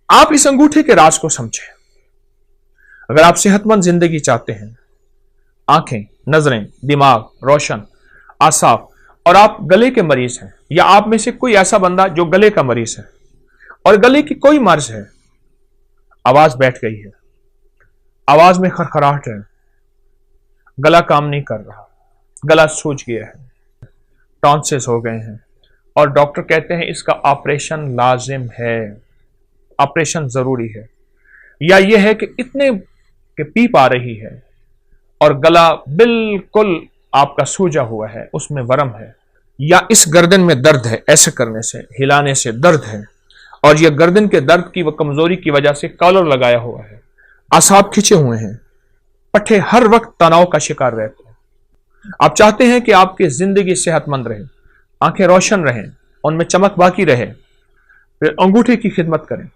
आप इस अंगूठे के राज को समझें। अगर आप सेहतमंद जिंदगी चाहते हैं, आंखें, नजरें, दिमाग रोशन, आसाब, और आप गले के मरीज हैं, या आप में से कोई ऐसा बंदा जो गले का मरीज है और गले की कोई मर्ज है, आवाज बैठ गई है, आवाज में खरखराहट है, गला काम नहीं कर रहा, गला सूज गया है, टॉन्सिस हो गए हैं और डॉक्टर कहते हैं इसका ऑपरेशन लाजिम है, ऑपरेशन जरूरी है, या यह है कि इतने के पीप आ रही है और गला बिल्कुल आपका सूजा हुआ है, उसमें वरम है, या इस गर्दन में दर्द है, ऐसे करने से, हिलाने से दर्द है, और यह गर्दन के दर्द की व कमजोरी की वजह से कॉलर लगाया हुआ है, आसाब खिंचे हुए हैं, पट्टे हर वक्त तनाव का शिकार रहते हैं। आप चाहते हैं कि आपकी जिंदगी सेहतमंद रहे, आंखें रोशन रहें, उनमें चमक बाकी रहे, फिर अंगूठे की खिदमत करें।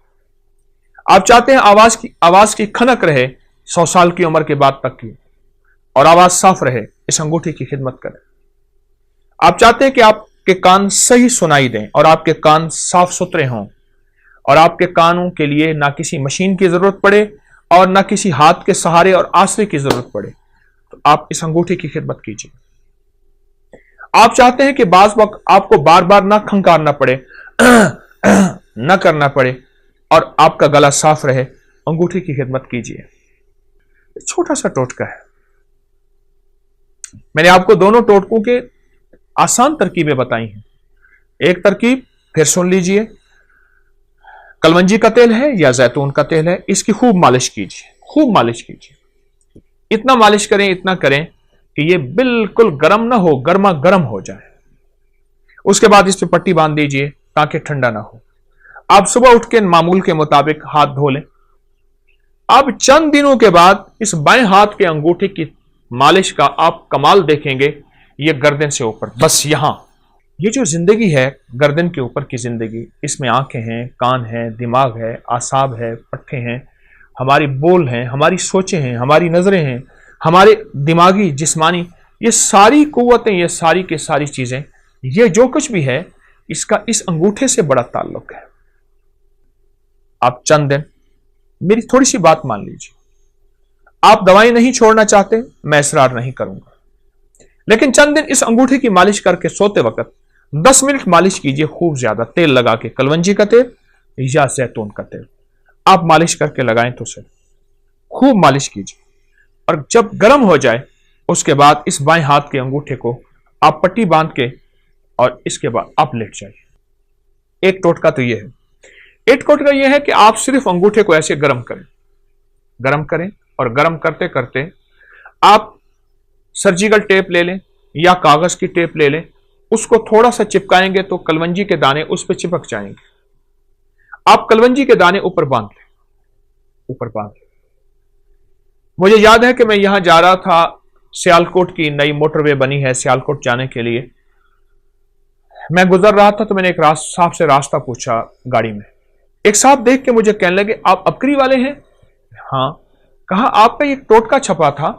आप चाहते हैं आवाज की खनक रहे 100 साल की उम्र के बाद तक की, और आवाज साफ रहे, इस अंगूठे की खिदमत करें। आप चाहते हैं कि आपके कान सही सुनाई दें और आपके कान साफ सुथरे हों, और आपके कानों के लिए ना किसी मशीन की जरूरत पड़े और ना किसी हाथ के सहारे और आसरे की जरूरत पड़े, तो आप इस अंगूठे की खिदमत कीजिए। आप चाहते हैं कि बाज वक्त आपको बार बार ना खंकारना पड़े, ना करना पड़े, और आपका गला साफ रहे, अंगूठे की खिदमत कीजिए। छोटा सा टोटका है, मैंने आपको दोनों टोटकों के आसान तरकीबें बताई हैं। एक तरकीब फिर सुन लीजिए, कलवंजी का तेल है या जैतून का तेल है, इसकी खूब मालिश कीजिए, खूब मालिश कीजिए, इतना मालिश करें, इतना करें कि ये बिल्कुल गर्म ना हो, गर्मा गर्म हो जाए। उसके बाद इस पे पट्टी बांध दीजिए ताकि ठंडा ना हो। आप सुबह उठ के मामूल के मुताबिक हाथ धो लें। अब चंद दिनों के बाद इस बाएं हाथ के अंगूठे की मालिश का आप कमाल देखेंगे, ये गर्दन से ऊपर, बस यहां, ये जो जिंदगी है गर्दन के ऊपर की जिंदगी, इसमें आंखें हैं, कान हैं, दिमाग है, आसाब है, पट्टे हैं, हमारी बोल हैं, हमारी सोचें हैं, हमारी नजरें हैं, हमारे दिमागी जिस्मानी, ये सारी कुव्वतें, ये सारी की सारी चीजें, ये जो कुछ भी है, इसका इस अंगूठे से बड़ा ताल्लुक है। आप चंद दिन मेरी थोड़ी सी बात मान लीजिए। आप दवाई नहीं छोड़ना चाहते, मैं इसरार नहीं करूंगा, लेकिन चंद दिन इस अंगूठे की मालिश करके सोते वक्त 10 मिनट मालिश कीजिए, खूब ज्यादा तेल लगा के, कलवंजी का तेल या जैतून का तेल आप मालिश करके लगाएं तो सही, खूब मालिश कीजिए, और जब गर्म हो जाए उसके बाद इस बाएं हाथ के अंगूठे को आप पट्टी बांध के, और इसके बाद आप लेट जाइए। एक टोटका तो यह है। एक टोटका यह है कि आप सिर्फ अंगूठे को ऐसे गर्म करें, और गर्म करते करते आप सर्जिकल टेप ले लें या कागज की टेप ले लें, उसको थोड़ा सा चिपकाएंगे तो कलवंजी के दाने उस पर चिपक जाएंगे। आप कलवंजी के दाने ऊपर बांध लें। मुझे याद है कि मैं यहां जा रहा था, सियालकोट की नई मोटरवे बनी है सियालकोट जाने के लिए, मैं गुजर रहा था तो मैंने एक साहब से रास्ता पूछा गाड़ी में। एक साहब देख के मुझे कहने लगे, आप अबकरी वाले हैं? हाँ। कहा, आप पे एक टोटका छपा था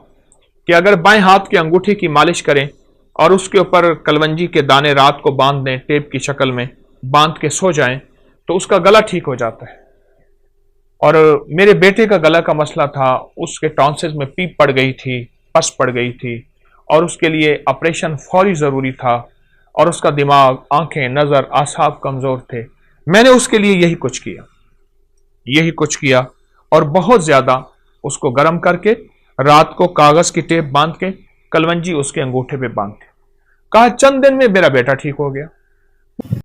कि अगर बाएं हाथ की अंगूठी की मालिश करें और उसके ऊपर कलवंजी के दाने रात को बांध दें, टेप की शक्ल में बांध के सो जाएं, तो उसका गला ठीक हो जाता है। और मेरे बेटे का गला का मसला था, उसके टॉन्सिस में पीप पड़ गई थी, पस पड़ गई थी, और उसके लिए ऑपरेशन फौरी जरूरी था, और उसका दिमाग, आंखें, नजर, आसाब कमजोर थे। मैंने उसके लिए यही कुछ किया, और बहुत ज्यादा उसको गर्म करके रात को कागज की टेप बांध के कलवंजी उसके अंगूठे पे बांध के, कहा चंद दिन में मेरा बेटा ठीक हो गया।